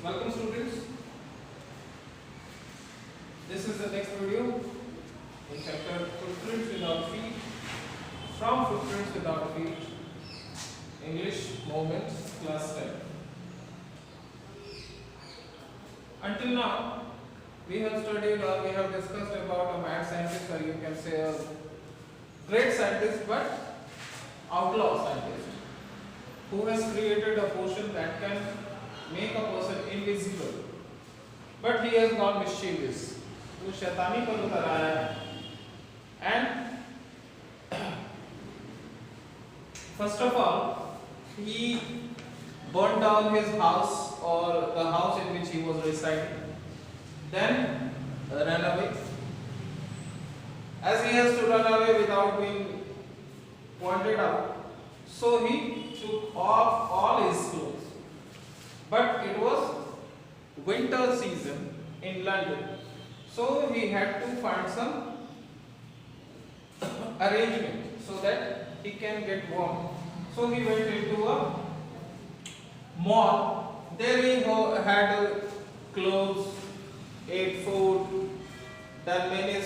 Welcome students. This is the next video in chapter Footprints Without Feet. From Footprints Without Feet, English Movements, class 10. Until now, we have studied or we have discussed about a mad scientist, or you can say a great scientist but outlaw scientist, who has created a potion that can make a person invisible, but he has gone mischievous. वो शैतानी पर उतर आया है, and first of all he burned down his house or the house in which he was residing, then ran away. As he has to run away without being pointed out, so he took off all his clothes. But it was winter season in London, so he had to find some arrangement so that he can get warm. So he went into a mall. There he had clothes, ate food, done many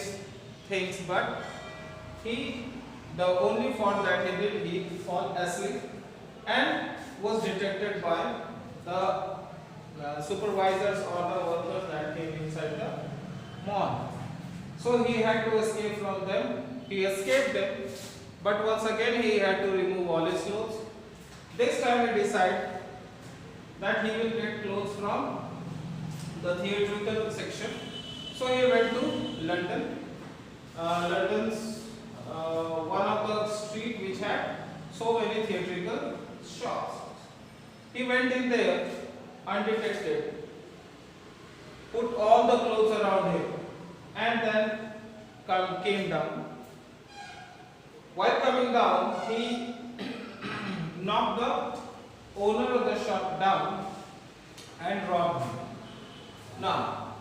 things, but the only fault that he did, he fell asleep and was detected by the supervisors or the workers that came inside the mall. So he had to escape from them. He escaped them, but once again he had to remove all his clothes. This time he decided that he will get clothes from the theatrical section. So he went to London. London's one of the street which had so many theatrical shops. He went in there undetected, put all the clothes around him, and then came down. While coming down, he knocked the owner of the shop down and robbed him. Now,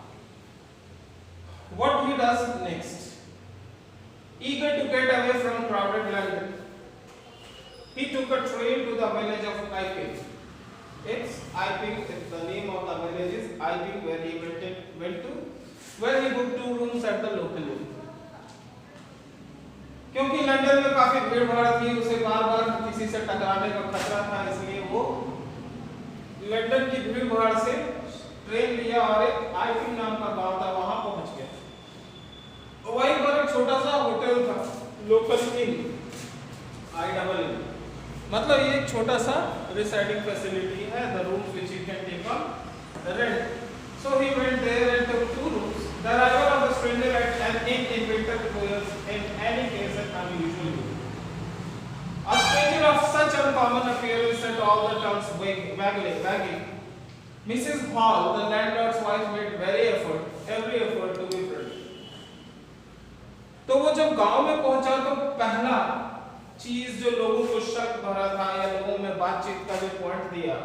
what he does next? Eager to get away from crowded London, he took a train to the village of Iping. It's Iping, the name of the village is Iping, where he went to, where he booked 2 rooms at the local inn. क्योंकि London में काफी भीड़ भाड़ थी, उसे बार-बार किसी से टकराने का खतरा था, इसलिए वो लंदन की भीड़ भाड़ से ट्रेन लिया और एक आइपिंग नाम का गांव था, वहां पहुंच गया। वहीं पर एक छोटा सा होटल था, लोकल इन, IIN, मतलब ये एक छोटा सा residing facility है, the rooms which you can take on rent. So he went there and took 2 rooms. The arrival of the stranger at an inn in winter was in any case an unusual event. A stranger of such uncommon appearance set all the tongues wagging. Mrs. Hall, the landlord's wife, made every effort to be friendly. तो वो जब गांव में पहुंचा तो पहला चीज जो लोगों को शक भरा था या लोगों में बातचीत का जो पॉइंट दिया,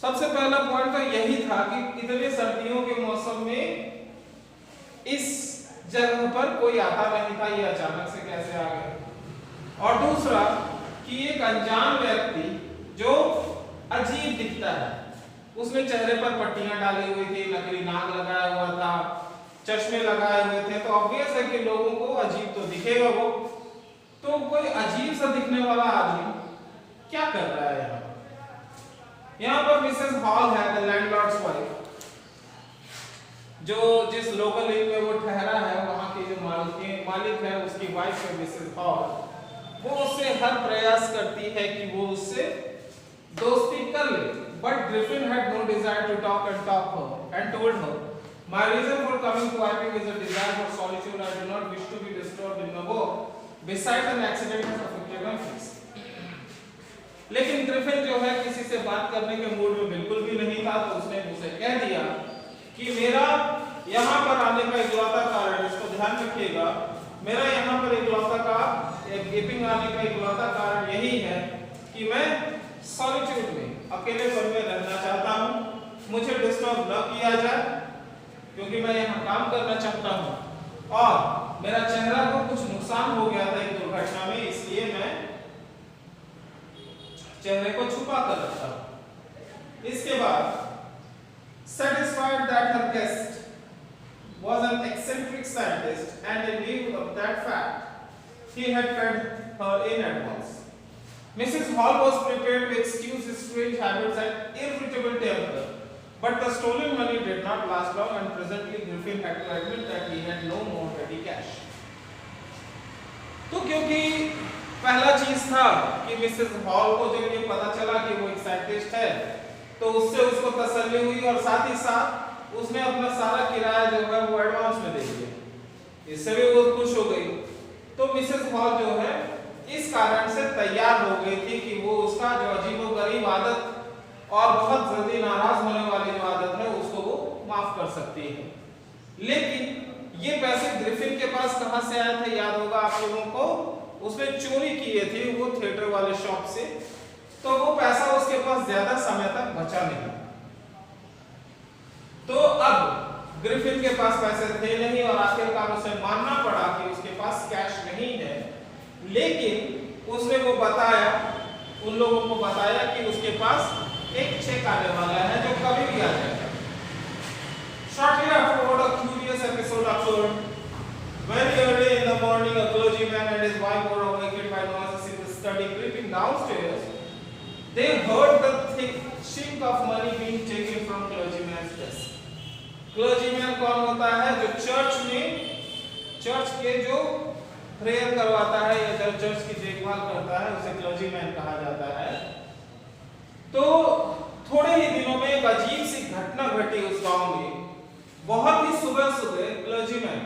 सबसे पहला पॉइंट तो यही था कि इतने सर्दियों के मौसम में इस जगह पर कोई आता नहीं था, ये अचानक से कैसे आ गया। और दूसरा कि एक अनजान व्यक्ति जो अजीब दिखता है, उसने चेहरे पर पट्टियां डाली हुई थी, नकली नाक लगाया हुआ था, चश्मे लगाए हुए थे, तो ऑब्वियस है कि लोगों को अजीब तो दिखेगा वो। तो कोई अजीब सा दिखने वाला आदमी क्या कर रहा है यहाँ पर मिसेस हॉल है, द लैंडलॉर्ड्स वाइफ, जो जिस लोकल इन में वो ठहरा है, वहां की जो मालिक है, उसकी वाइफ है मिसेस हॉल, वो उससे हर प्रयास करती है कि वो उससे दोस्ती कर ले। But Griffin had no desire to talk her and told her, my reason for coming to Iping is a desire for solitude. I do not wish to be disturbed in my work. Besides, an accident has affected my face. लेकिन Griffin जो है किसी से बात करने के mood में बिल्कुल भी नहीं था, तो उसने उसे कह दिया कि मेरा यहाँ पर आने का इकलौता कारण, इसको ध्यान रखिएगा, मेरा यहाँ पर ईपिंग आने का इकलौता कारण यही है कि मैं सॉलिट्यूड में, अकेलेपन में रहना चाहता हूँ, मुझे डिस्टर्ब न किया जाए, क्योंकि मैं यहाँ काम करना चाहता हूँ और मेरा चेहरा को कुछ नुकसान हो गया था एक दुर्घटना में, इसलिए मैं चेहरे को छुपा कर रखता हूं। इसके बाद he had fed her in advance. Mrs. Hall was prepared to excuse his strange habits and irritable temper, but the stolen money did not last long, and presently Griffin had to admit that he had no more ready cash. तो क्योंकि पहला चीज था कि Mrs hall को जब ये पता चला कि वो एक साइंटिस्ट है, तो उससे उसको तसल्ली हुई और साथ ही साथ उसने अपना सारा किराया जो है वो एडवांस में दे दिया। इससे भी वो खुश हो गई। तो मिसेस हॉल जो है इस कारण से तैयार हो गई थी कि वो उसका जो अजीबोगरीब आदत और बहुत जल्दी नाराज होने वाली जो आदत है उसको वो माफ कर सकती है। लेकिन ये पैसे ग्रिफिन के पास कहां से आए थे याद होगा आप लोगों को, उसने चोरी किए थे वो थिएटर वाले शॉप से, तो वो पैसा उसके पास ज्यादा समय तक बचा नहीं। तो अब ग्रिफिन के पास पैसे थे नहीं और आखिरकार उसे मानना पड़ा कि उसके पास कैश नहीं है, लेकिन उसने वो बताया, उन लोगों को बताया कि उसके पास एक चेक आने वाला है जो कभी भी आ जाएगा। Shortly afterward, a curious episode occurred. Very early in the morning, a clergyman and his wife were awakened by noises in the study. Creeping downstairs, they heard the thick chink of money being taken from clergyman's desk. Clergyman कौन होता है? जो church के जो prayer करवाता है या जो चर्च की देखभाल करता है उसे क्लर्जीमैन कहा जाता है। तो थोड़े ही दिनों में एक अजीब सी घटना घटी उस गांव में। बहुत ही सुबह सुबह क्लर्जीमैन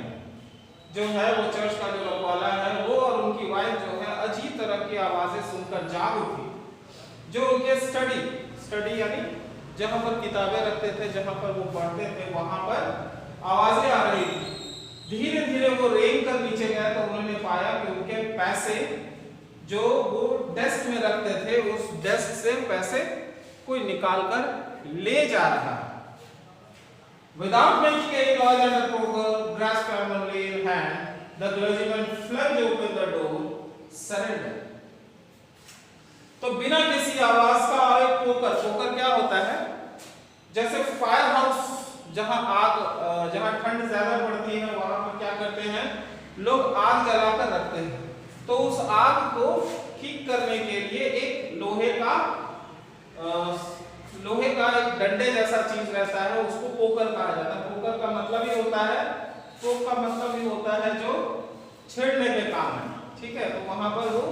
जो है वो चर्च का जो रखवाला है वो और उनकी वाइफ जो है अजीब तरह की आवाजें सुनकर जाग उठी। जो उनके स्टडी यानी जहां पर किताबें रखते थे, जहां पर वो पढ़ते थे, वहां पर आवाजें आ रही थी। धीरे धीरे वो रेंग कर नीचे गए तो उन्होंने पाया कि उनके पैसे जो वो डेस्क में रखते थे उस डेस्क से पैसे कोई निकाल कर ले जा रहा है। Without making any noise and the poker grasped firmly in hand, the clergyman flung open the door, surrendered. तो बिना किसी आवाज का और एक पोकर क्या होता है? जैसे फायर हाउस जहां ठंड ज्यादा पड़ती है वहां पर क्या करते हैं लोग आग जलाकर रखते हैं। तो उस आग को ठीक करने के लिए एक लोहे का एक डंडे जैसा चीज रहता है, उसको पोकर कहा जाता है। पोकर का मतलब ही होता है, पोक का मतलब ही होता है जो छेड़ने के काम है, ठीक है। तो वहां पर वो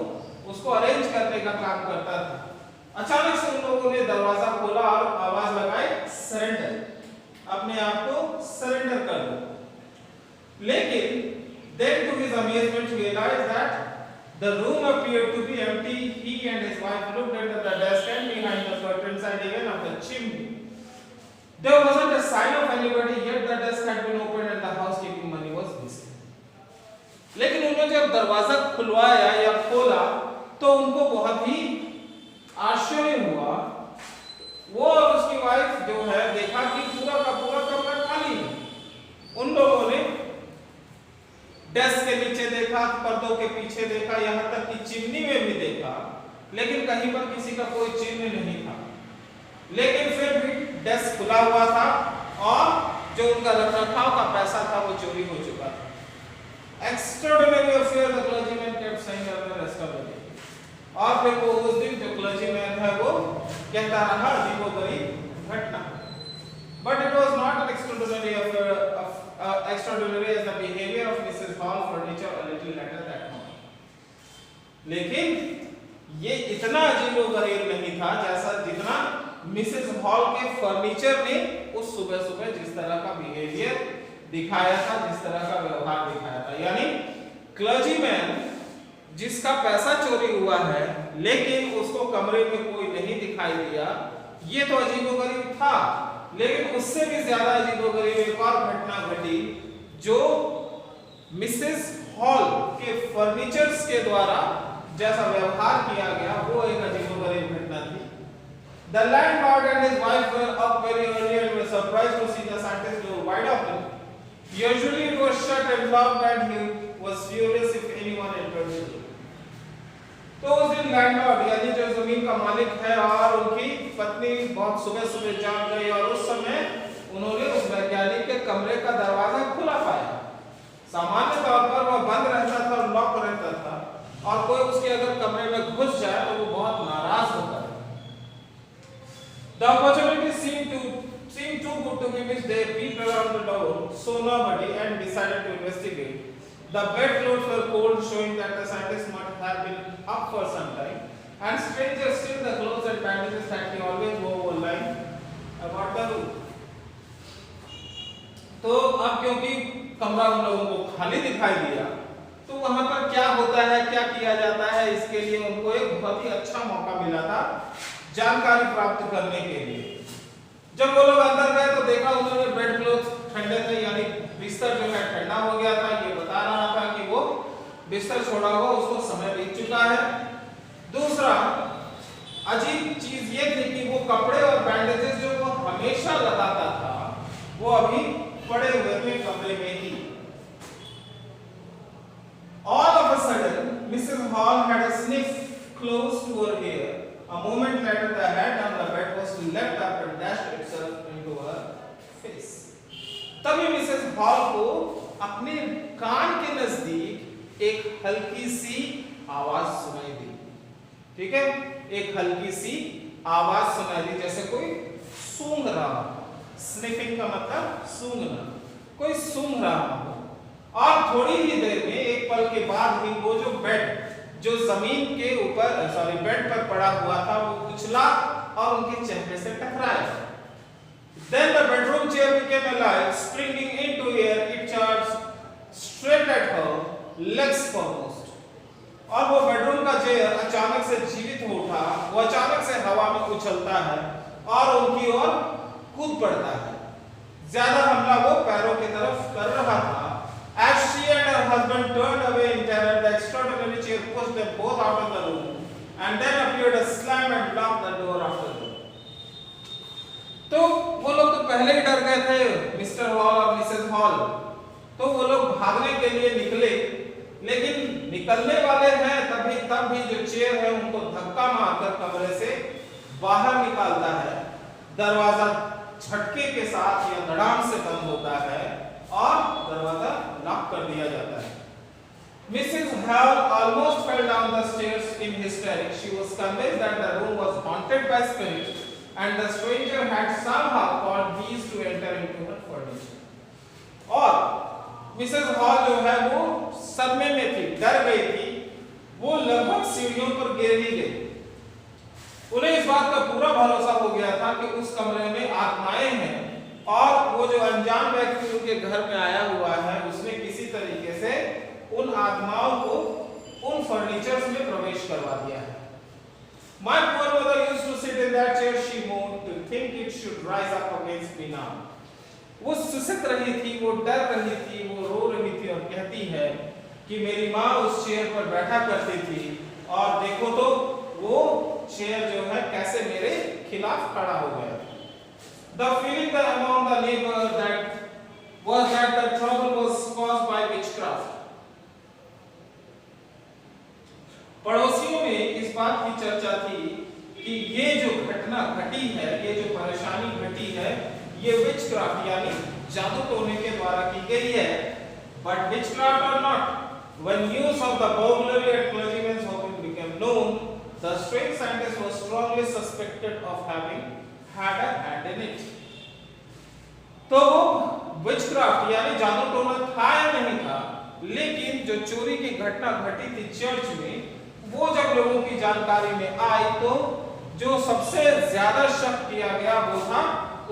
उसको अरेंज करने का काम करता था। अचानक से उन लोगों ने दरवाजा खोला और आवाज लगाई, सरेंडर, अपने आप को सरेंडर कर दो। लेकिन then to his amazement he realized that the room appeared to be empty. He and his wife looked under the desk and behind the curtains and even up the chimney. There wasn't a sign of anybody, yet the desk had been opened and the housekeeping money was missing. लेकिन उन्होंने जब दरवाजा खुलवाया या खोला तो उनको बहुत ही आश्चर्य हुआ। वो और उसकी वाइफ जो है देखा कि पूरा का पूरा कमरा खाली है। उन लोगों ने डेस्क के नीचे देखा, पर्दों के पीछे देखा, यहाँ तक कि चिमनी में भी देखा, लेकिन कहीं पर किसी का कोई चिन्ह नहीं था। लेकिन फिर भी डेस्क खुला हुआ था और जो उनका रखरखाव का पैसा था वो चोरी हो चुका था। Extraordinary affair, the clergyman kept saying for the rest of the day. और फिर वो उस दिन जो क्लर्जीमैन है वो कहता रहा अजीबोगरीब घटना। But it was not an extraordinary affair, extraordinary as the behavior of Mrs. Hall furniture a little later that morning. लेकिन ये इतना अजीबोगरीब नहीं था जैसा जितना मिसेस हॉल के फर्नीचर ने उस सुबह सुबह जिस तरह का बिहेवियर दिखाया था, जिस तरह का व्यवहार दिखाया था। यानी क्लर्जीमैन जिसका पैसा चोरी हुआ है लेकिन उसको कमरे में कोई नहीं दिखाई दिया, ये तो अजीबोगरीब था। लेकिन उससे भी ज्यादा अजीबोगरीब एक और घटना घटी जो मिसेस हॉल के फर्नीचर्स के द्वारा जैसा व्यवहार किया गया वो एक अजीबोगरीब घटना थी। The landlord and his wife were up very early and were surprised to see the scientist door wide open. Usually it was shut and locked and he was furious if anyone entered the room. तो उस दिन landlord यानी जो जमीन का मालिक है और उनकी पत्नी बहुत सुबह सुबह जाग गई और उस समय उन्होंने उस वैज्ञानिक के कमरे का दरवाजा खुला पाया। सामान्य तौर पर वह बंद रहता था और लॉक रहता था, saw nobody and decided to investigate. The bedclothes were cold, showing that the scientist might have been up for some time. And stranger still, the clothes and bandages that he always wore were lying about the room. तो अब क्योंकि कमरा उन लोगों को खाली दिखाई दिया, तो वहां पर क्या होता है, क्या किया जाता है, इसके लिए उनको एक बहुत ही अच्छा मौका मिला था जानकारी प्राप्त करने के लिए। जब वो लोग अंदर गए तो देखा उन्होंने बेड क्लॉथ ठंडे थे, यानी बिस्तर जो है ठंडा हो गया था। ये बता रहा था कि वो बिस्तर छोड़ा हुआ उसको समय बीत चुका है। दूसरा अजीब चीज ये थी कि वो कपड़े और बैंडेजेस जो वो हमेशा लगाता था वो अभी पड़े हुए थे कमरे में ही। All of a sudden, Mrs. Hall had a sniff close to her ear. A moment later, the hat on the bed was leapt up and dashed itself into her face. तभी मिसेस हॉल को अपने कान के नजदीक एक हल्की सी आवाज सुनाई दी। ठीक है, एक हल्की सी आवाज सुनाई दी, जैसे कोई सूंघ रहा हो। स्निफिंग का मतलब सूंघना, कोई सूंघ रहा हो। और थोड़ी ही देर में, एक पल के बाद ही वो जो बेड जो जमीन के ऊपर बेड पर पड़ा हुआ था वो उछला और उनके चेहरे से टकराया। Then the bedroom chair became alive, springing into air. It charged straight at her, legs foremost. और वो बेडरूम का चेयर अचानक से जीवित हो उठा। वो अचानक से हवा में उछलता है और उनकी ओर कूद पड़ता है। ज्यादा हमला वो पैरों की तरफ कर रहा था। As she and her husband turned away in terror, the extraordinary chair pushed them both out of the room, and then appeared a slam and locked the door after them. तो वो लोग तो पहले ही डर गए थे, मिस्टर हॉल और Mrs hall. तो वो लोग भागने के लिए निकले, लेकिन निकलने वाले हैं तब भी जो चेयर है उनको धक्का मारकर कमरे से बाहर निकालता है। दरवाजा झटके के साथ या धड़ाम से बंद होता है और दरवाजा लॉक कर दिया जाता है। Mrs. Hall almost fell down the stairs in hysterics. She was convinced that the room was haunted by spirits and the stranger had somehow caused these to enter into her furniture. और Mrs hall जो है वो सदमे में थी, डर गई थी। वो लगभग सीढ़ियों पर गिर ही गई। उन्हें इस बात का पूरा भरोसा हो गया था कि उस कमरे में आत्माएं हैं और वो जो अनजान व्यक्ति उनके घर में आया हुआ है उसने किसी तरीके से उन आत्माओं को उन फर्नीचर्स में प्रवेश करवा दिया है। My poor mother used to sit in that chair, she moaned, to think it should rise up against me now. वो सुसत रही थी, वो डर रही थी, वो रो रही थी और कहती है कि मेरी माँ उस चेयर पर बैठा करती थी और देखो तो वो चेयर जो है कैसे मेरे खिलाफ खड़ा हो गया। The feeling among the neighbors that the trouble was caused by witchcraft. पड़ोसियों में इस बात की चर्चा थी कि ये जो घटना घटी है, ये जो परेशानी घटी है, ये विचक्राफ्ट यानी जादू टोने के द्वारा की गई है। But witchcraft or not, when news of the burglary at clergyman's home became known, the strange scientist was strongly suspected of having had a hand in it. तो विचक्राफ्ट यानी जादू टोना था या नहीं था, लेकिन जो चोरी की घटना घटी थी चर्च में, वो जब लोगों की जानकारी में आई तो जो सबसे ज्यादा शक किया गया वो था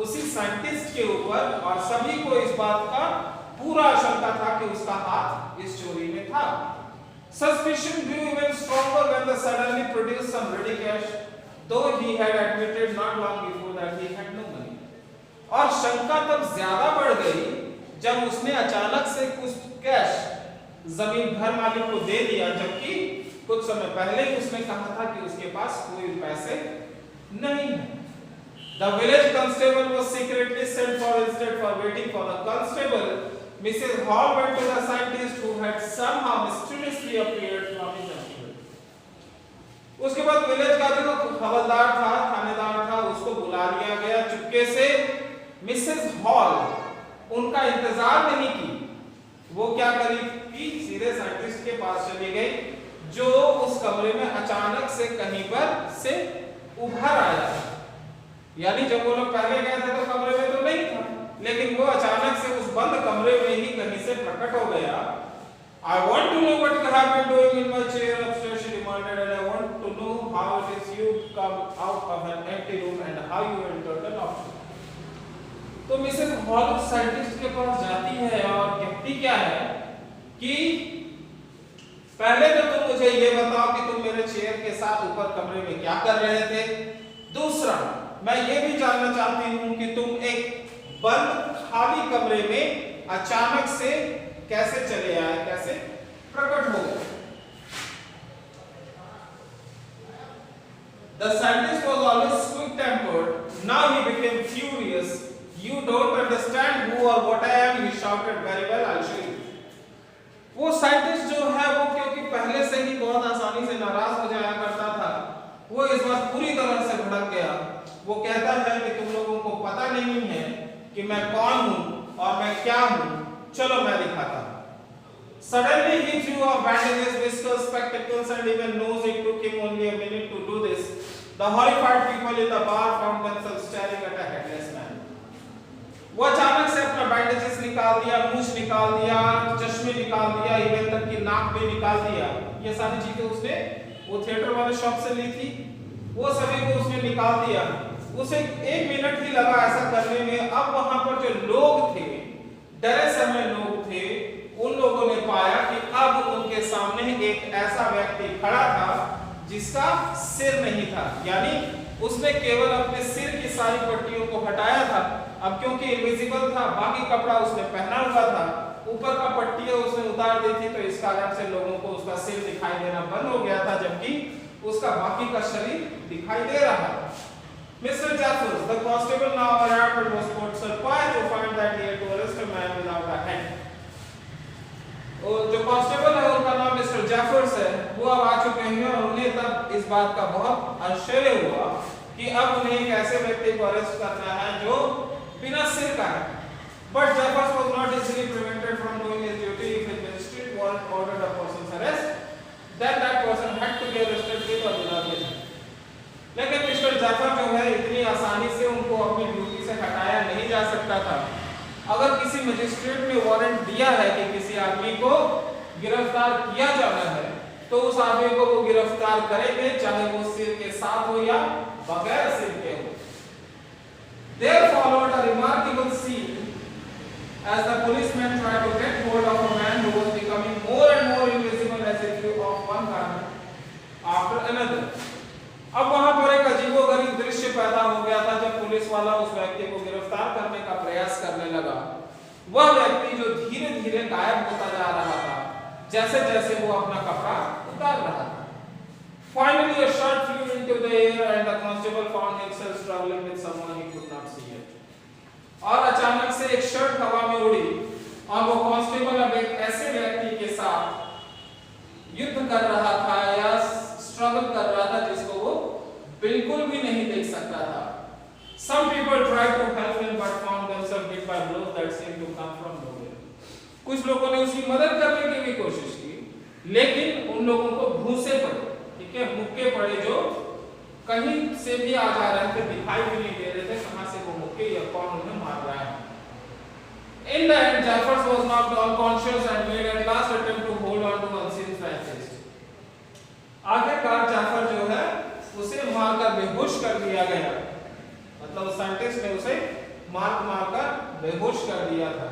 उसी साइंटिस्ट के ऊपर और सभी को इस बात का पूरा आशंका था कि उसका हाथ इस चोरी में था। Suspicion grew even stronger when they suddenly produced some ready cash, though he had admitted not long before that he had no money. और शंका तब ज्यादा बढ़ गई जब उसने अचानक से कुछ कैश जमीन घर मालिक को दे दिया, जबकि कुछ समय पहले ही उसने कहा था कि उसके पास कोई पैसे नहीं है। The village constable was secretly sent for instead for waiting for the constable. Mrs. Hall went to the scientist who had somehow mysteriously appeared from his employ. उसके बाद विलेज का जो हवलदार था, थानेदार था, उसको बुला लिया गया चुपके से। मिसेस हॉल उनका इंतजार नहीं की, वो क्या करी कि सीधे साइंटिस्ट के पास चली गई जो उस कमरे में अचानक से कहीं पर से उभर आया। यानी जब वो लोग पहले गए थे तो कमरे में तो नहीं था, लेकिन वो अचानक से उस बंद कमरे I want to know what you have been doing in my chair upstairs, she demanded, and I want to know how it is you come out of an empty room and how you entered the loft. तो Mrs hall उस scientist के पास जाती है और कहती क्या है कि पहले तो तुम मुझे ये बताओ कि तुम मेरे चेयर के साथ ऊपर कमरे में क्या कर रहे थे। दूसरा, मैं ये भी जानना चाहती हूँ कि तुम एक बंद खाली कमरे में अचानक से कैसे चले आए, कैसे प्रकट हो गए। The scientist was always quick-tempered. Now he became furious. You don't understand who or what I am, he shouted. Very well, I'll show you. वो साइंटिस्ट जो है वो क्योंकि पहले से ही बहुत आसानी से नाराज हो जाया करता था, वो इस बार पूरी तरह से भड़क गया। वो कहता है कि तुम लोगों को पता नहीं है कि मैं कौन हूँ और मैं क्या हूँ, चलो मैं दिखाता हूँ। Suddenly he threw off bandages, whiskers, spectacles, and even nose. It took him only a minute to do this. The horrified people in the bar found themselves staring at a headless man. वो अचानक से अपना bandages निकाल दिया, मूछ निकाल दिया, चश्मे निकाल दिया, इवन तक की नाक भी निकाल दिया। ये सारी चीजें उसने वो थिएटर वाले शॉप से ली थी, वो सभी को उसने निकाल दिया। उसे 1 मिनट ही लगा ऐसा करने में। अब वहां पर जो लोग थे, डरे समय लोग थे, उन लोगों ने पाया कि अब उनके सामने एक ऐसा व्यक्ति खड़ा था जिसका सिर नहीं था, यानी उसने केवल अपने सिर की सारी पट्टियों को हटाया था। अब क्योंकि इनविजिबल था, बाकी कपड़ा उसने पहना हुआ था, ऊपर का पट्टियां उसने उतार दी थी, तो इस कारण से लोगों को उसका सिर दिखाई देना बंद हो गया था, जबकि उसका बाकी का शरीर दिखाई दे रहा था। Mr. Jaffers, the constable now arrived and was quite surprised to find that he had to arrest a man without a head. और जो कांस्टेबल है उनका नाम मिस्टर जैफर्स है, वो अब आ चुके हैं और उन्हें तब इस बात का बहुत आश्चर्य हुआ कि अब उन्हें एक ऐसे व्यक्ति को अरेस्ट करना है जो बिना सिर का है। But Jeffers was not easily prevented from doing his duty. If the magistrate warrant ordered a person's arrest, then that person had to be arrested with or without his head. लेकिन mister जैफर जो है इतनी आसानी से उनको अपनी duty से हटाया नहीं जा सकता था। अगर किसी मजिस्ट्रेट ने वारंट दिया है कि किसी आदमी को गिरफ्तार किया जाना है, तो उस आदमी को वो गिरफ्तार करेंगे, चाहे वो सिर के साथ हो या बगैर सिर के हो। There followed a remarkable scene as the policemen tried to get hold of a man who was becoming more and more invisible as he threw off one garment after another. अब वहां पर एक अजीबोगरीब दृश्य पैदा हो गया था जब पुलिस वाला उस व्यक्ति को गिरफ्तार करने का प्रयास करने लगा। वह व्यक्ति जो धीरे धीरे गायब होता जा रहा था जैसे जैसे वो अपना कपड़ा उतार रहा था। Finally a shot flew into the air and the constable found himself struggling with someone he could not see yet. और अचानक से एक शर्ट हवा में उड़ी और वो कांस्टेबल अब एक ऐसे व्यक्ति के साथ युद्ध कर रहा था या स्ट्रगल कर रहा था जिसको वो बिल्कुल भी नहीं देख सकता था। Some people tried to help him but found themselves hit by blows that seemed to come from nowhere. कुछ लोगों ने उसकी मदद करने की भी कोशिश की, लेकिन उन लोगों को भूसे पड़े, ठीक है, मुक्के पड़े जो कहीं से भी आ जा रहे थे, दिखाई भी नहीं दे रहे थे कहां से वो मुक्के या कौन उन्हें मार रहा है। In the end, Jeffers was knocked unconscious and made a last attempt to hold on to unseen scientist. आखिरकार जाफर जो है उसे मारकर बेहोश कर दिया गया, मतलब साइंटिस्ट ने उसे मारकर बेहोश कर दिया था।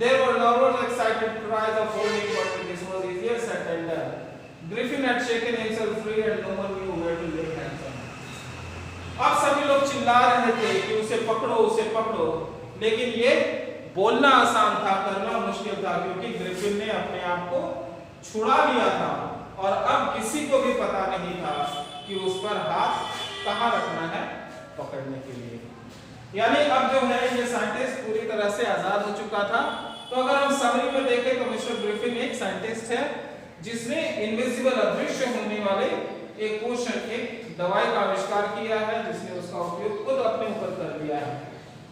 There were nervous, excited cries of holding, but this was easier said than done. Griffin had shaken himself free and no one knew where to lay hands on him. अब सभी लोग चिल्ला रहे थे कि उसे पकड़ो, लेकिन ये बोलना आसान था, करना मुश्किल था, क्योंकि ग्रिफिन ने अपने आप को छुड़ा लिया था और अब किसी को भी पता नहीं था कि उस पर हाथ कहां रखना है पकड़ने के लिए। यानी अब जो है ये साइंटिस्ट पूरी तरह से आजाद हो चुका था। तो अगर हम समरी में देखें तो मिस्टर ग्रिफिन एक साइंटिस्ट है जिसने इनविजिबल, अदृश्य होने वाले एक पोषण, एक दवाई का आविष्कार किया है, जिसने उसका उपयोग खुद अपने ऊपर कर लिया है।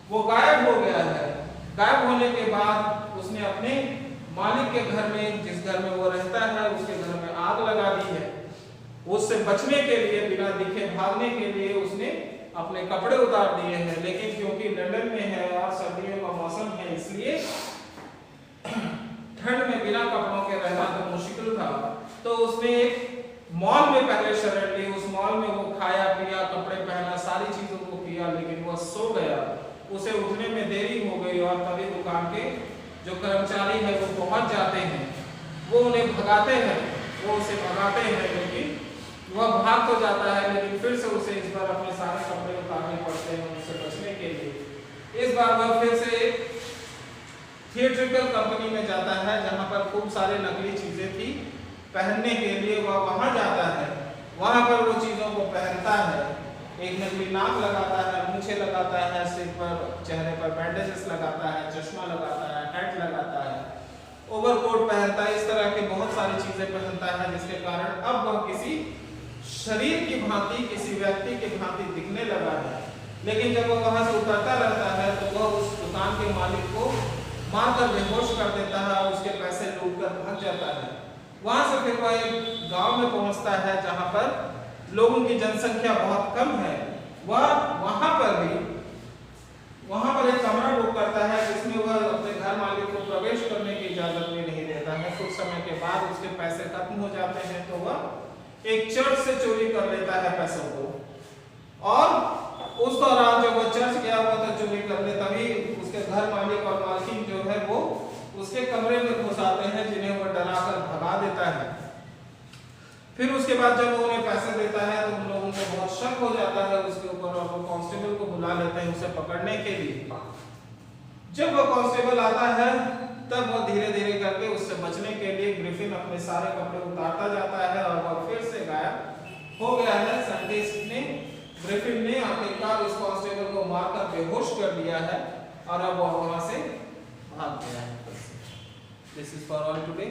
वो गायब हो गया है। गायब होने के बाद उसने अपने मालिक के घर में, जिस घर में वो रहता है, उसके घर में आग लगा दी है। उससे बचने के लिए, बिना दिखे भागने के लिए उसने अपने कपड़े उतार दिए हैं, लेकिन क्योंकि लंदन में है और सर्दियों का मौसम है, इसलिए ठंड में बिना कपड़ों के रहना तो तो उसने एक मॉल में पहले शरण ली, उस मॉल में वो खाया पिया, कपड़े पहना, सारी चीजों को किया, लेकिन वह सो गया। उसे उठने में देरी हो गई और तभी दुकान के जो कर्मचारी है वो पहुंच जाते हैं, वो उन्हें भगाते हैं, वो उसे भगाते हैं, लेकिन वह भाग तो जाता है, लेकिन फिर से उसे इस बार अपने सारे कपड़े उतारने पड़ते हैं उनसे बचने के लिए। इस बार वह फिर से एक थिएट्रिकल कंपनी में जाता है जहां पर खूब सारे नकली चीजें थी पहनने के लिए। वह वहां जाता है, वहां पर वो चीजों को पहनता है, एक नकली नाक लगाता है, मूछें लगाता है, सिर पर चेहरे पर बैंडेजेस लगाता है, चश्मा लगाता है, हैट लगाता है, ओवरकोट पहनता है, इस तरह के बहुत सारी चीजें पहनता है, जिसके कारण अब वह किसी शरीर की भांति, किसी व्यक्ति की भांति दिखने लगा है। लेकिन जब वह वहां से उतरता रहता है तो वह उस दुकान के मालिक को मारकर बेहोश कर देता है और उसके पैसे लूटकर भाग जाता है। वहां से फिर वह एक गांव में पहुंचता है जहां पर लोगों की जनसंख्या बहुत कम है। वह वहां पर एक कमरा बुक करता है जिसमें वह अपने घर मालिक को प्रवेश करने की इजाजत भी नहीं देता है। कुछ समय के बाद उसके पैसे खत्म हो जाते हैं तो वह एक चर्च से चोरी कर लेता है पैसों को, और उस दौरान जब वह चर्च गया हुआ था चोरी करने, तभी उसके घर मालिक और मालकिन जो है वो उसके कमरे में घुस आते हैं, जिन्हें वह डराकर भगा देता है। फिर उसके बाद जब वो उन्हें पैसे देता है तो उन लोगों को बहुत शक हो जाता है उसके ऊपर और वो कांस्टेबल को बुला लेते हैं उसे पकड़ने के लिए। जब वो कांस्टेबल आता है तब वो धीरे धीरे करके उससे बचने के लिए ग्रिफिन अपने सारे कपड़े उतारता जाता है और वह फिर से गायब हो गया है। ग्रिफिन ने आखिरकार उस कांस्टेबल को मारकर बेहोश कर दिया है और अब वह वहां से भाग गया है। This is for all today.